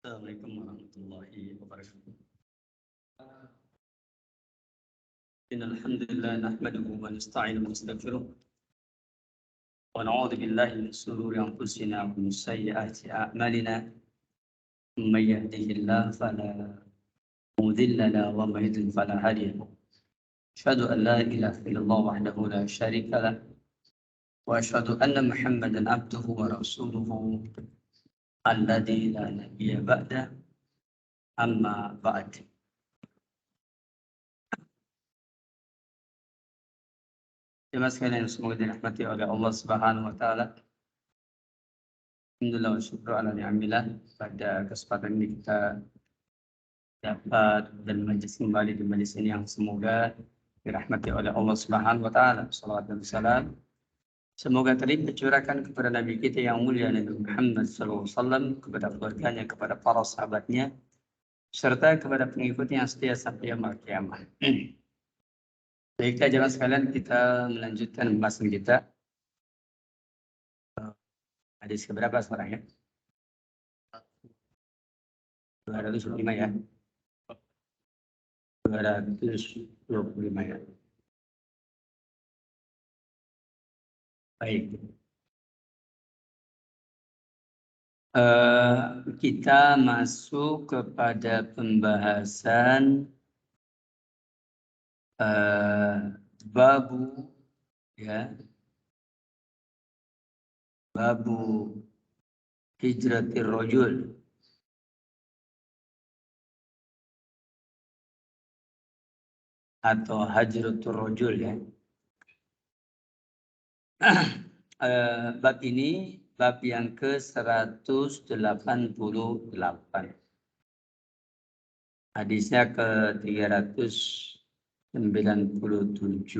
Assalamualaikum warahmatullahi wabarakatuh. Innal hamdalillah nahmaduhu wa nasta'inuhu wa nastaghfiruh wa na'udzu billahi min shururi anfusina wa min sayyiati a'malina. May yahdihillahu fala mudilla lahu wa may yudlil fala hadiya lahu. Asyhadu an la ilaha illallah wahdahu la syarika lah wa asyhadu anna Muhammadan abduhu wa rasuluhu alladzi la nabiyya ba'da. Amma ba'd. Jemaah sekalian semoga dirahmati oleh Allah Subhanahu wa taala. Alhamdulillah wa syukur ala ni'amillah. Pada kesempatan ini kita dapat dan majlis kembali di majlis ini yang semoga dirahmati oleh Allah Subhanahu wa taala. Shalawat dan salam semoga tercurahkan kepada Nabi kita yang mulia Nabi Muhammad SAW, kepada keluarganya, kepada para sahabatnya, serta kepada pengikutnya yang setia sampai yaumul kiamah. Baik, jemaah sekalian, kita melanjutkan pembahasan kita. Hadis keberapa sekarang ya? 225 ya. 225 ya. Baik. Kita masuk kepada pembahasan babu ya. Babu hijratir rajul atau hajratul rajul ya. Bab ini bab yang ke-188. Hadisnya ke-397.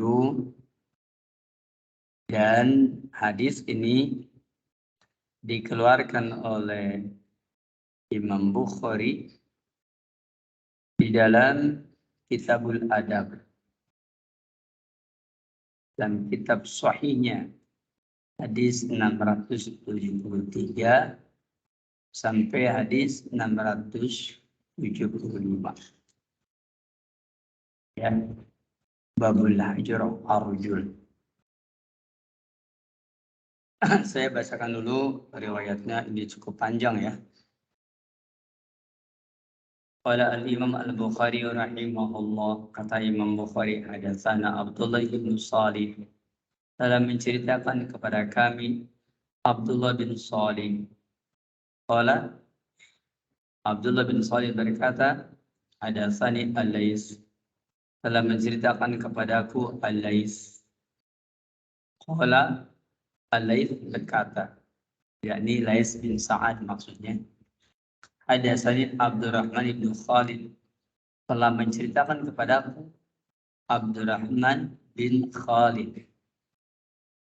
Dan hadis ini dikeluarkan oleh Imam Bukhari di dalam Kitabul Adab dan kitab sahihnya hadis 673 sampai hadis 675. Ya, babul hajr arjul. Saya bacakan dulu riwayatnya, ini cukup panjang ya. Qala al-Imam al-Bukhari rahimahullah, kata Imam Bukhari, hadatsana Abdullah bin Salih, telah menceritakan kepada kami Abdullah bin Salih. Qala Abdullah bin Salih berkata, hadatsani Al-Lais, telah menceritakan kepadaku Al-Lais. Qala Al-Lais berkata, yakni Lais bin Sa'ad maksudnya. Hadatsani Abdurrahman bin Khalid, telah menceritakan kepadaku Abdurrahman bin Khalid.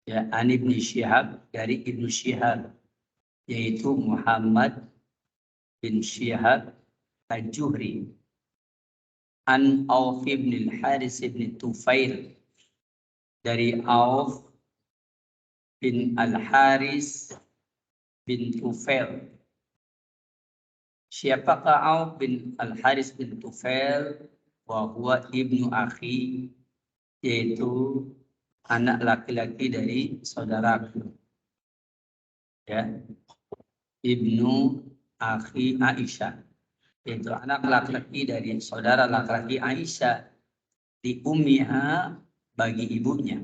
Ya, an Ibn Syihab, dari Ibn Syihab, yaitu Muhammad bin Syihab Al-Juhri. An Auf bin Al-Haris bin Tufail, dari Auf bin Al-Haris bin Tufail. Siapakah Auf bin Al-Haris bin Tufail? Wa huwa ibnu akhi, yaitu anak laki-laki dari saudaraku. Ya, ibnu akhi Aisyah, yaitu anak laki-laki dari saudara laki-laki Aisyah, di ummiha, bagi ibunya.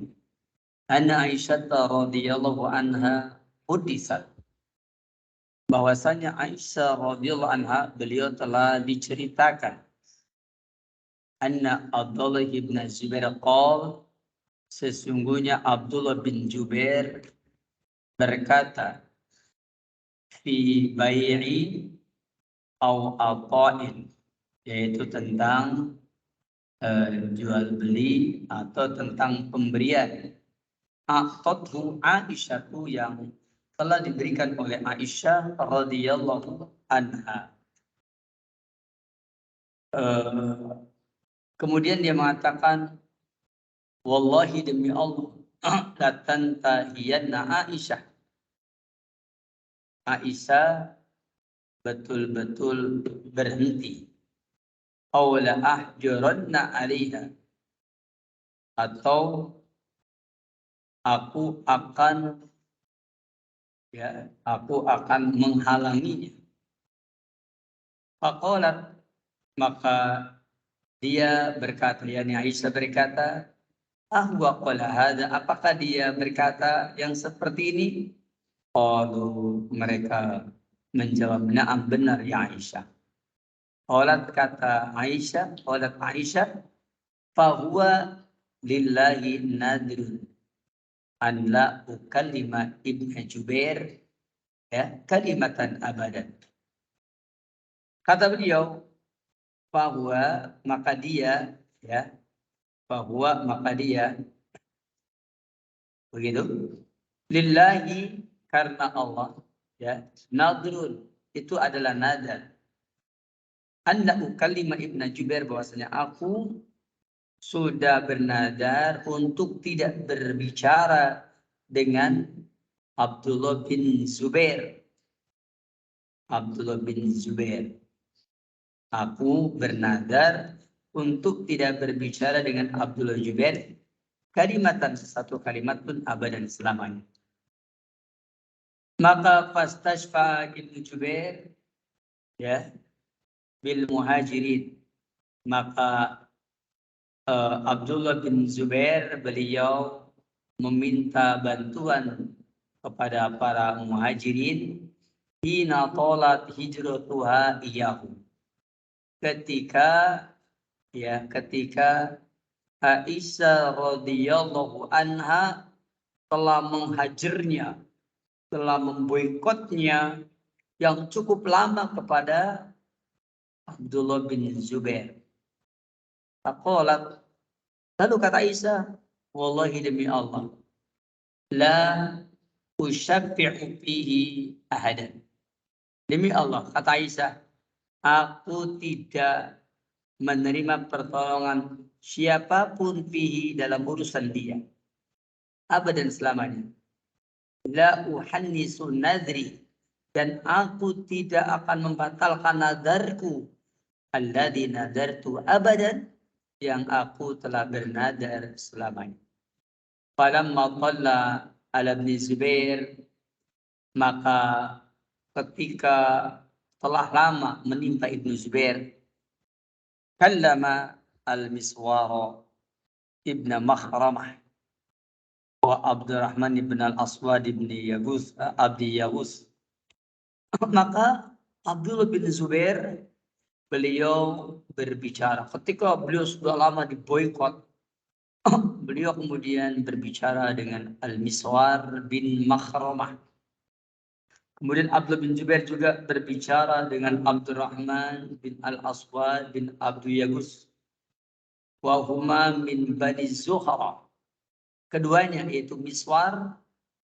Anna Aisyah radhiyallahu anha hudisat, bahwasanya Aisyah radhiyallahu anha, beliau telah diceritakan, anna Abdullah bin Zubair qala, sesungguhnya Abdullah bin Zubair berkata, fi bai'i au ata'in, yaitu tentang jual beli atau tentang pemberian. A'tatu Aisyatu, yang telah diberikan oleh Aisyah radhiyallahu anha. Kemudian dia mengatakan, wallahi demi Allah, la tantahiyanna Aisyah. Aisyah betul-betul berhenti. Aw la ahjuranna 'alaiha, atau aku akan menghalanginya. Faqalat, maka dia berkata, yakni Aisyah berkata, ahwa qala hadza, apakah dia berkata yang seperti ini? Qalu, mereka menjawab, na'am, benar ya Aisyah. Qalat, kata Aisyah, qalat Aisyah, fahuwa lillahi nadrun an la ukallima Ibn Jubair, ya, kalimatan abadan. Kata beliau, bahwa maka dia, ya, bahwa maka dia, begitu, lillahi, karena Allah, ya, nadrun, itu adalah nadar. Anna ukallima Ibn Jubair, bahwasanya aku sudah bernadar untuk tidak berbicara dengan Abdullah bin Zubair. Abdullah bin Zubair. Aku bernadar untuk tidak berbicara dengan Abdullah bin Zubair kalimatan, satu kalimat pun, abadan, selamanya. Maka fastashfa Ibn Jubair, ya, bil muhajirin, maka Abdullah bin Zubair, beliau meminta bantuan kepada para muhajirin, hina tolat hijratuha iyahu, ketika Aisyah radhiyallahu anha telah menghajarnya telah memboikotnya yang cukup lama kepada Abdullah bin Zubair. Faqalat, lalu kata Aisyah, wallahi demi Allah, la usyaffi'u fihi ahadan. Demi Allah, kata Aisyah, aku tidak menerima pertolongan siapapun fihi dalam urusan dia. Abadan selamanya. La uhannisu nadri. Dan aku tidak akan membatalkan nadarku. Alladhi nadartu abadan. Yang aku telah bernadar selamanya. Falamma talla ala ibn Zubair. Maka ketika telah lama menimpa Ibnu Zubair, kallama al-Miswar ibn Makhramah wa Abdurrahman ibn al-Aswad ibn Abdi Yaghus. Maka Abdullah bin Zubair beliau berbicara. Ketika beliau sudah lama diboikot, beliau kemudian berbicara dengan Al-Miswar bin Makhramah. Kemudian Abdullah bin Zubair juga berbicara dengan Abdurrahman bin Al-Aswad bin Abdi Yaghus. Wa huma min Bani Zuhra. Keduanya yaitu Miswar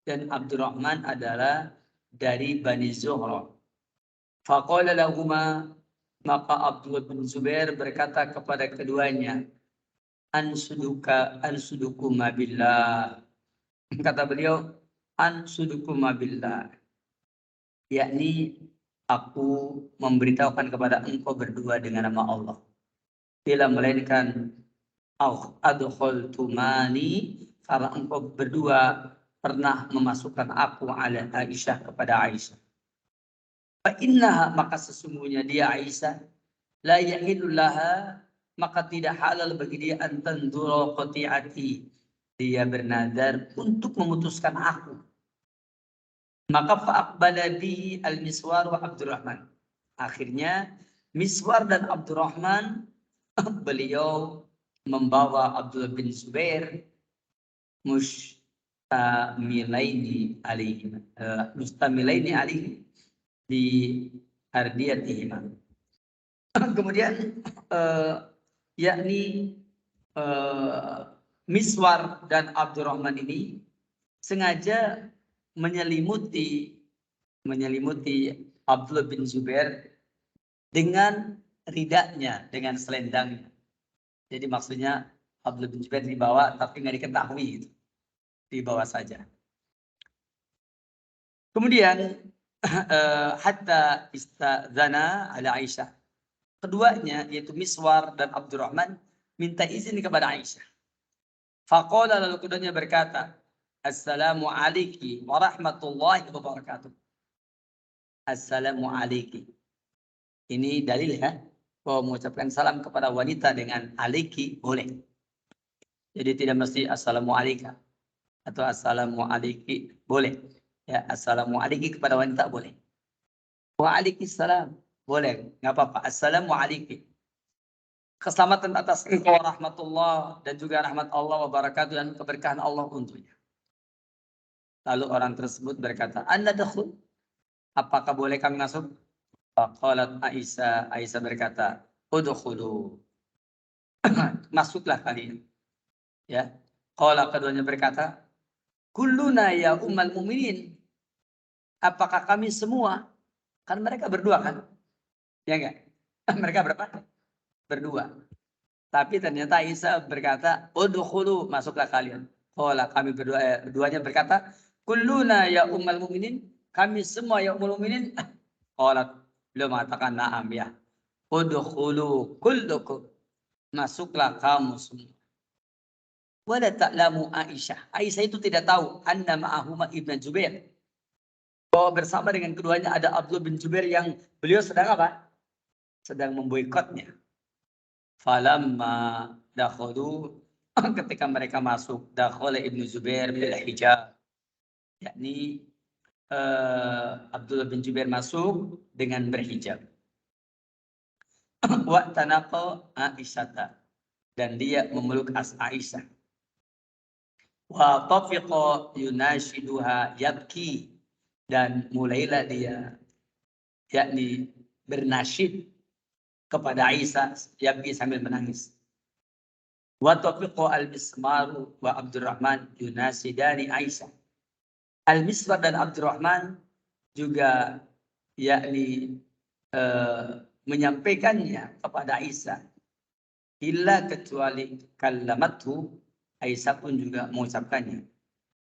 dan Abdurrahman adalah dari Bani Zuhra. Faqala lahuma, maka Abdullah bin Zubair berkata kepada keduanya, ansudukuma billah. Kata beliau, ansudukuma billah. Yakni aku memberitahukan kepada engkau berdua dengan nama Allah. Tidak melainkan adkhaltumani, karena engkau berdua pernah memasukkan aku ala Aisyah kepada Aisyah. Fa innaha, maka sesungguhnya dia Aisyah, la yahillu laha, maka tidak halal bagi dia antandura qati'ati, dia bernadar untuk memutuskan aku. Maka fa'aqbala bihi al-Miswar wa Abdurrahman. Akhirnya Miswar dan Abdurrahman beliau membawa Abdullah bin Zubair mustamilaini alaihi di ardiyatihima. Kemudian yakni Miswar dan Abdurrahman ini sengaja menyelimuti Abdullah bin Zubair dengan ridaknya, dengan selendangnya. Jadi maksudnya Abdullah bin Zubair dibawa tapi nggak diketahui gitu. Dibawa saja. Kemudian hatta istadzana ala Aisyah. Keduanya yaitu Miswar dan Abdurrahman minta izin kepada Aisyah. Faqala, lalu keduanya berkata, Assalamu alayki wa rahmatullahi wa barakatuh. Assalamu alayki. Ini dalil ya, bahwa mengucapkan salam kepada wanita dengan alayki boleh. Jadi tidak mesti assalamu alayka atau assalamu alayki, boleh. Ya, assalamu alayki kepada wanita boleh. Wa alaikissalam boleh, nggak apa-apa. Assalamu alayki. Keselamatan atas engkau rahmatullah dan juga rahmat Allah wa barakatuh dan keberkahan Allah untuknya. Lalu orang tersebut berkata, Anda dakhul, apakah boleh kami masuk? Faqalat Aisyah berkata, udkhulu. Masuklah kalian. Ya. Qala, keduanya berkata, kulluna ya ummal mu'minin. Apakah kami semua? Kan mereka berdua kan? Ya enggak? Mereka berapa? Berdua. Tapi ternyata Aisyah berkata, udkhulu, masuklah kalian. Qala, kami berdua, duanya berkata, kulluna ya ummal mu'minin. Kami semua ya ummul mu'minin. Qala, beliau mengatakan na'am ya. Udkhulu kullukum. Masuklah kamu semua. Wala ta'lamu Aisyah. Aisyah itu tidak tahu anna ma'ahuma Ibn Zubair. Bahwa bersama dengan keduanya ada Abdullah bin Zubair yang beliau sedang apa? Sedang memboikotnya. Falamma dakhalu, ketika mereka masuk, dakhala Ibn Zubair bil hijab. Yakni Abdullah bin Zubair masuk dengan berhijab. Wa tanaqa Aisyata, dan dia memeluk Aisyah. Wa tafiqa yunashiduha yabki, dan mulailah dia yakni bernasyid kepada Aisyah yakni sambil menangis. Wa tafiqu al-Mismar wa Abdurrahman yunasidani Aisyah. Al-Miswar dan Abdurrahman juga yakni menyampaikannya kepada Aisyah. Illa kecuali kallamathu, Aisyah pun juga mengucapkannya.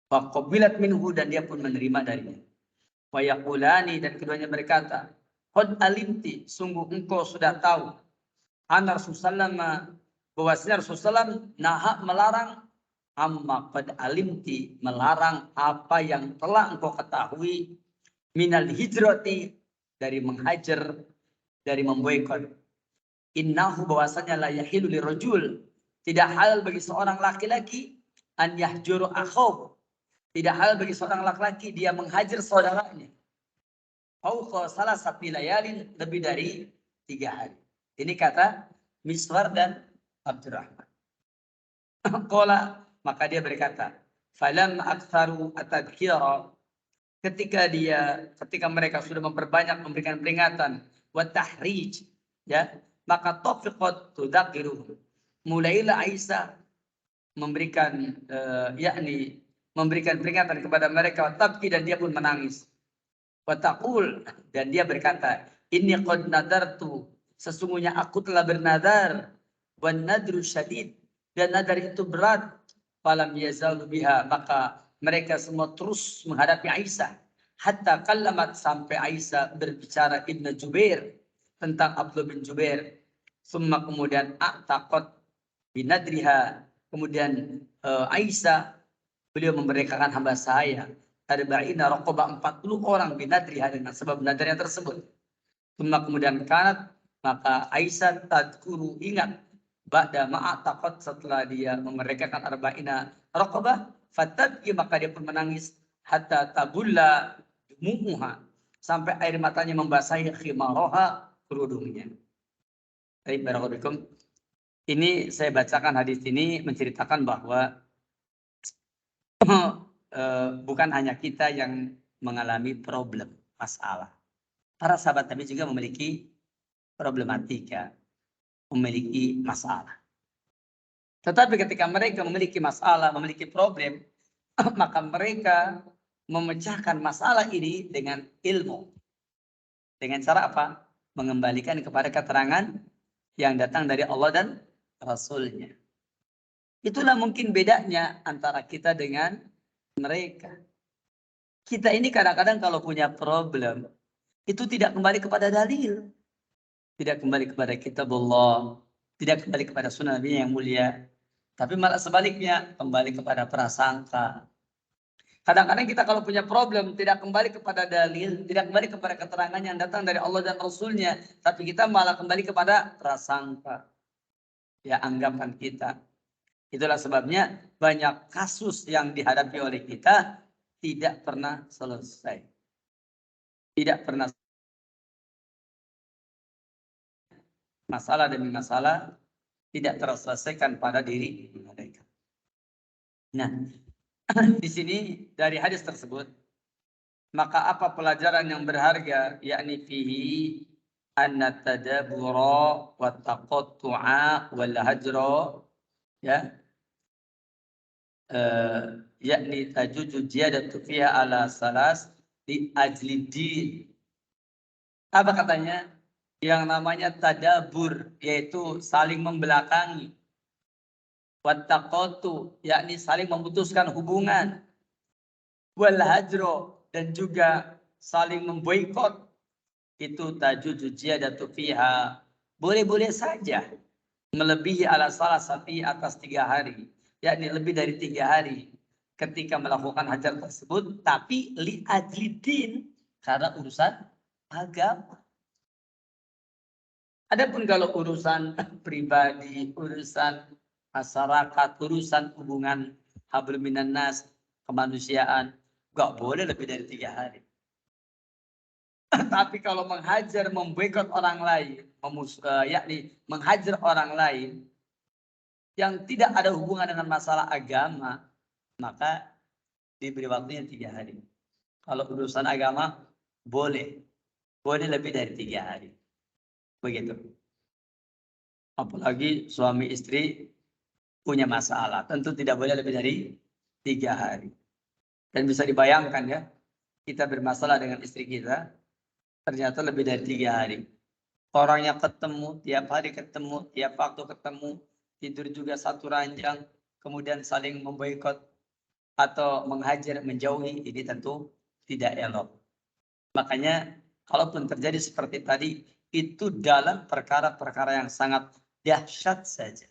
Wa qabilat minhu, dan dia pun menerima darinya. Wa yaqulani, dan keduanya berkata, qad alimti, sungguh engkau sudah tahu, anna Rasulullah bahwasanya Rasulullah naha melarang, amma qad alimti, melarang apa yang telah engkau ketahui, minal hijrati, dari menghajar, dari memboikot. Innahu, bahwasanya la yahilu lirajul, tidak halal bagi seorang laki-laki, an yahjuru akhahu, tidak halal bagi seorang laki-laki dia menghajar saudaranya. Fauqa salasati layalin, lebih dari 3 hari. Ini kata Miswar dan Abdurrahman. Qala, maka dia berkata, falam aktsaru at-tadhkira, ketika mereka sudah memperbanyak memberikan peringatan, wa tahrij, ya, maka tafiqat tudzakiruhum, mulailah Aisyah memberikan yakni memberikan peringatan kepada mereka, tabki, dan dia pun menangis. Wa taqul, dan dia berkata, inni qad nadartu, sesungguhnya aku telah bernadar, wan nadru syadid, dan nadar itu berat. Falam yazalu biha, maka mereka semua terus menghadapi Aisyah. Hatta kallamat, sampai Aisyah berbicara Ibnu Jubair tentang Abdullah bin Jubair. Summa, kemudian a'taqat binadriha, kemudian Aisyah, beliau memerdekakan hamba saya, arba'ina raqabah, 40 orang, binadriha, dengan sebab nadarnya tersebut. Summa, kemudian kanat, maka Aisyah tadkuru, ingat, ba'da ma'ataqat, setelah dia memerdekakan arba'ina raqabah, fatabki, maka dia pun menangis, hatta tabulla dumu'uha, sampai air matanya membasahi khimaraha, kerudungnya. Baik, barakallahu. Ini saya bacakan hadis ini menceritakan bahwa bukan hanya kita yang mengalami problem, masalah. Para sahabat Nabi juga memiliki problematika, memiliki masalah. Tetapi ketika mereka memiliki masalah, memiliki problem, maka mereka memecahkan masalah ini dengan ilmu. Dengan cara apa? Mengembalikan kepada keterangan yang datang dari Allah dan Rasulnya. Itulah mungkin bedanya antara kita dengan mereka. Kita ini kadang-kadang kalau punya problem, itu tidak kembali kepada dalil, tidak kembali kepada kitabullah, tidak kembali kepada sunnah Nabi yang mulia, tapi malah sebaliknya, kembali kepada prasangka. Kadang-kadang kita kalau punya problem, tidak kembali kepada dalil, tidak kembali kepada keterangan yang datang dari Allah dan Rasulnya, tapi kita malah kembali kepada prasangka, ya, anggapan kita. Itulah sebabnya banyak kasus yang dihadapi oleh kita tidak pernah selesai. Tidak pernah, masalah demi masalah tidak terselesaikan pada diri mereka. Nah, di sini dari hadis tersebut, maka apa pelajaran yang berharga, yakni fihi anna tadabura wa taqattu'a wal hajra, ya, yakni tajuju ziyadatu fiha ala salas di ajli din. Apa katanya? Yang namanya tadabur, yaitu saling membelakangi. Wattaqatu, yakni saling memutuskan hubungan. Wal hajro, dan juga saling memboikot. Itu tajuju ziyadatu fiha, boleh-boleh saja melebihi ala salah satu atas 3 hari, yakni lebih dari 3 hari ketika melakukan hajar tersebut, tapi li ajli din, karena urusan agama. Adapun kalau urusan pribadi, urusan masyarakat, urusan hubungan hablum minan nas, kemanusiaan, nggak boleh lebih dari 3 hari. Tapi kalau menghajar, memboikot orang lain, yakni menghajar orang lain yang tidak ada hubungan dengan masalah agama, maka diberi waktunya 3 hari. Kalau urusan agama boleh lebih dari 3 hari. Begitu. Apalagi suami istri punya masalah, tentu tidak boleh lebih dari 3 hari. Dan bisa dibayangkan ya, kita bermasalah dengan istri kita, ternyata lebih dari 3 hari. Orangnya ketemu, tiap hari ketemu, tiap waktu ketemu, tidur juga satu ranjang, kemudian saling memboikot atau menghajar, menjauhi, ini tentu tidak elok. Makanya kalaupun terjadi seperti tadi, itu dalam perkara-perkara yang sangat dahsyat saja.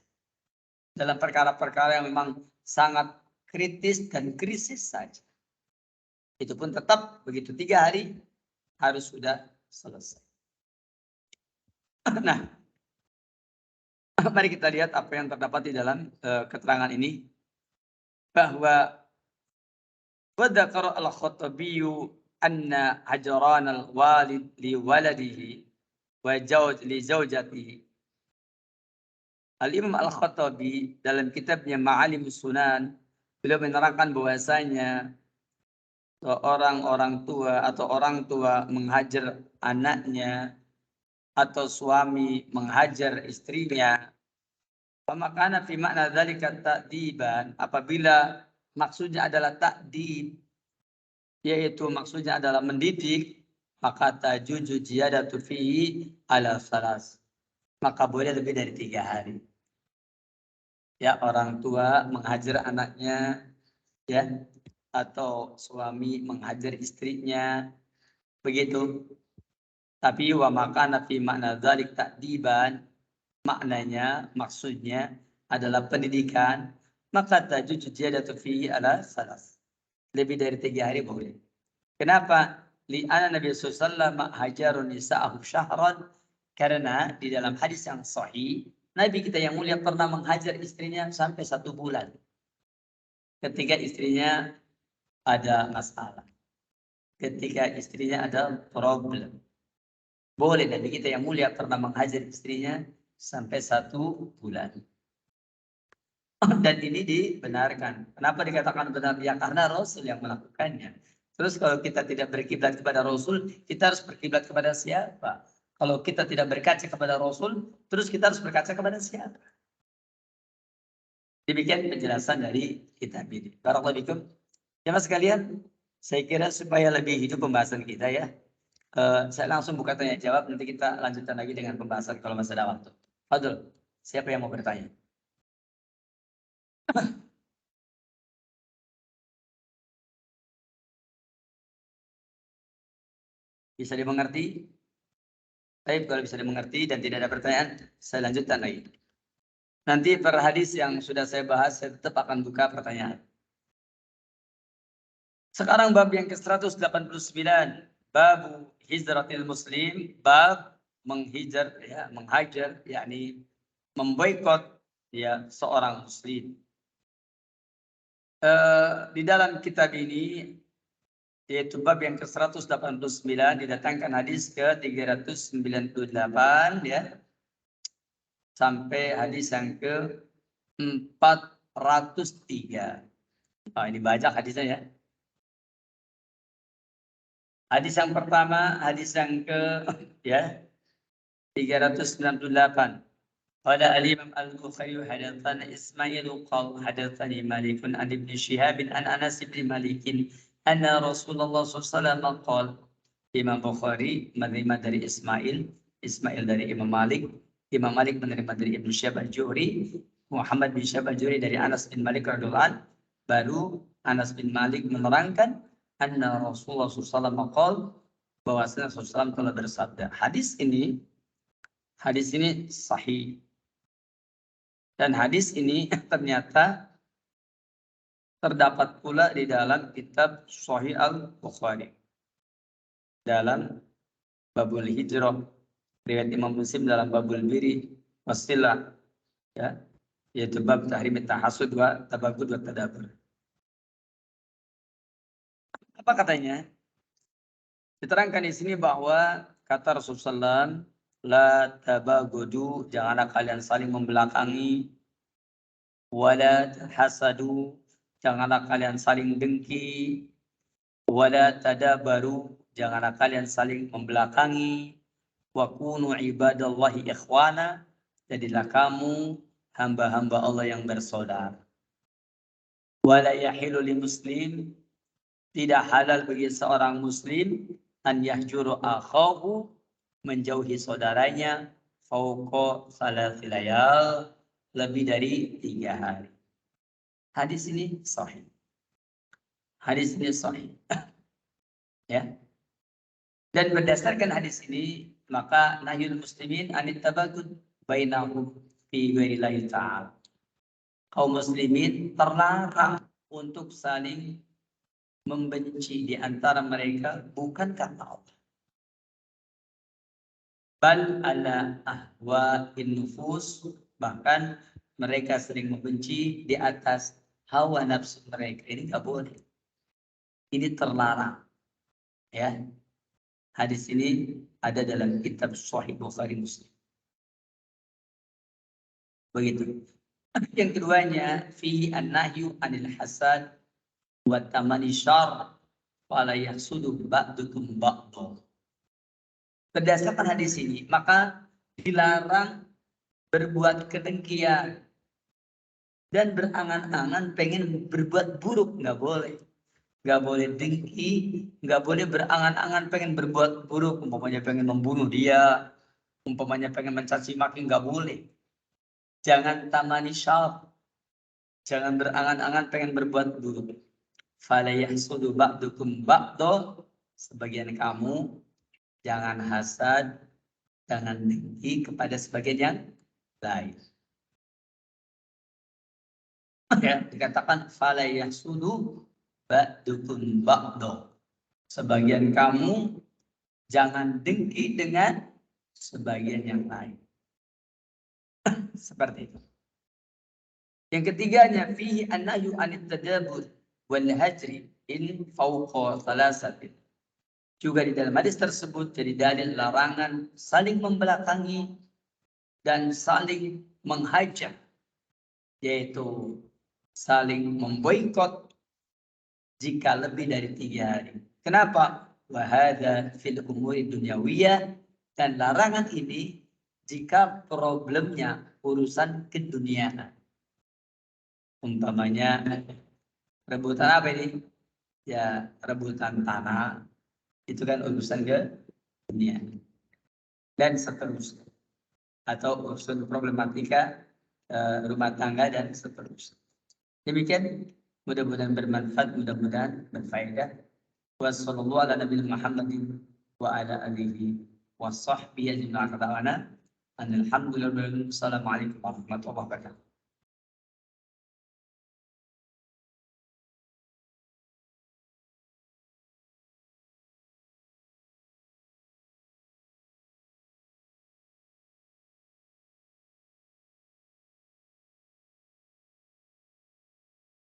Dalam perkara-perkara yang memang sangat kritis dan krisis saja. Itu pun tetap begitu 3 hari harus sudah selesai. Nah, mari kita lihat apa yang terdapat di dalam keterangan ini. Bahwa wadakar al-Khattabiyu anna hajran al-walid li waladihi wa li zawjatihi. Al-Imam Al-Khattabi dalam kitabnya Ma'alim Sunan, beliau menerangkan bahwasanya orang tua atau orang tua menghajar anaknya atau suami menghajar istrinya, maka fi makna dzalika ta'diban, apabila maksudnya adalah ta'dib, yaitu maksudnya adalah mendidik, maka tajuju ziyadatu fihi ala salas, maka boleh lebih dari 3 hari. Ya, orang tua menghajar anaknya, ya, atau suami menghajar istrinya, begitu. Tapi wa makana fi makna dzalik ta'diban, maknanya, maksudnya adalah pendidikan, maka tajuju ziyadatu fihi ala salas, lebih dari 3 hari boleh. Kenapa? Li'anna Nabi sallallahu alaihi wasallam hajarun nisa'ahu syahran, karena di dalam hadis yang sahih, Nabi kita yang mulia pernah menghajar istrinya sampai 1 bulan. Ketika istrinya ada masalah. Ketika istrinya ada problem. Boleh Nabi kita yang mulia pernah menghajar istrinya sampai 1 bulan. Dan ini dibenarkan. Kenapa dikatakan benar? Ya karena Rasul yang melakukannya. Terus kalau kita tidak berkiblat kepada Rasul, kita harus berkiblat kepada siapa? Kalau kita tidak berkaca kepada Rasul, terus kita harus berkaca kepada siapa? Demikian penjelasan dari kitab ini. Barakallahu fikum. Jemaah sekalian, saya kira supaya lebih hidup pembahasan kita ya, saya langsung buka tanya jawab, nanti kita lanjutkan lagi dengan pembahasan kalau masih ada waktu. Fadul, siapa yang mau bertanya? Bisa dimengerti? Baik, kalau bisa dimengerti dan tidak ada pertanyaan, saya lanjutkan lagi. Nanti per hadis yang sudah saya bahas, saya tetap akan buka pertanyaan. Sekarang bab yang ke-189, bab hijratil muslim, bab menghajar, yakni memboikot ya seorang muslim. Di dalam kitab ini, yaitu bab yang ke-189, didatangkan hadis ke-398 ya, sampai hadis yang ke-403. Ini banyak hadisnya ya. Hadis yang pertama, hadis yang ke 398. Qala al-Imam al-Bukhari hadatsana Ismail qala hadatsani Malik an Ibn Shihab an Anas bin Malik anna Rasulullah sallallahu alaihi wasallam qala. Imam Bukhari menerima dari Ismail dari Imam Malik menerima dari Ibn Shihab al-Zuhri, Muhammad bin Shihab al-Zuhri dari Anas bin Malik radhiyallahu anhu. Baru Anas bin Malik menerangkan anna Rasulullah SAW qala, bahwasanya Rasulullah SAW telah bersabda. Hadis ini sahih. Dan hadis ini ternyata terdapat pula di dalam kitab Sahih Al-Bukhari. Dalam Babul Hijrah, riwayat Imam Muslim dalam Babul Biri Wasilah, ya, yaitu bab tahrim tahasud wa tabagud wa tadabur. Apa katanya? Diterangkan di sini bahwa kata Rasulullah SAW, la tabagudu, janganlah kalian saling membelakangi, wala hasadu, janganlah kalian saling dengki, Wala tadabaru, janganlah kalian saling membelakangi. Wa kunu ibadallahi ikhwana, jadilah kamu hamba-hamba Allah yang bersaudara. Wala yahilu li muslim, tidak halal bagi seorang muslim an yahjuru akhahu, menjauhi saudaranya, fauqa salasi layal, lebih dari 3 hari. Hadis ini sahih. Hadis ini sahih. Ya. Dan berdasarkan hadis ini, maka nahyul muslimin anit tabagud bainahum fi ghairillahi ta'ala. Kaum muslimin terlarang untuk saling membenci di antara mereka bukan karena Allah. Bal ala ahwa'in nufus, bahkan mereka sering membenci di atas hawa nafsu mereka. Ini nggak boleh. Ini terlarang. Ya. Hadis ini ada dalam kitab Sahih Bukhari Muslim. Begitu. Yang keduanya, fihi an-nahyu anil hasad wa tamani syarr fala yahsudu ba'dukum ba'dha. Berdasarkan hadis ini, maka dilarang berbuat kedengkian dan berangan-angan pengen berbuat buruk, nggak boleh. Nggak boleh dengki, nggak boleh berangan-angan pengen berbuat buruk, umpamanya pengen membunuh dia, umpamanya pengen mencaci maki, nggak boleh. Jangan tamani syarr, jangan berangan-angan pengen berbuat buruk. Fala yahsudu ba'dukum ba'dha, sebagian kamu jangan hasad, jangan dengki kepada sebagian yang lain. Ya, dikatakan fala yahsudu ba'dukum ba'dha, sebagian kamu jangan dengki dengan sebagian yang lain. Seperti itu. Yang ketiganya, fihi an-nahyu anit tadabur wal hajri in fawqa thalathatin. Juga di dalam hadis tersebut jadi dalil larangan saling membelakangi dan saling menghajar, yaitu saling memboikot jika lebih dari 3 hari. Kenapa? Wa hadza fil umuri dunyawiyah, dan larangan ini jika problemnya urusan keduniaan. Umpamanya rebutan apa ini? Ya, rebutan tanah. Itu kan urusan ke dunia. Dan seterusnya. Atau urusan problematika rumah tangga dan seterusnya. Demikian, mudah-mudahan bermanfaat, mudah-mudahan berfaedah. Wassallallahu ala nabiyina Muhammadin wa ala alihi wa sahbihi ajma'in. Alhamdulillah. Assalamualaikum warahmatullahi wabarakatuh.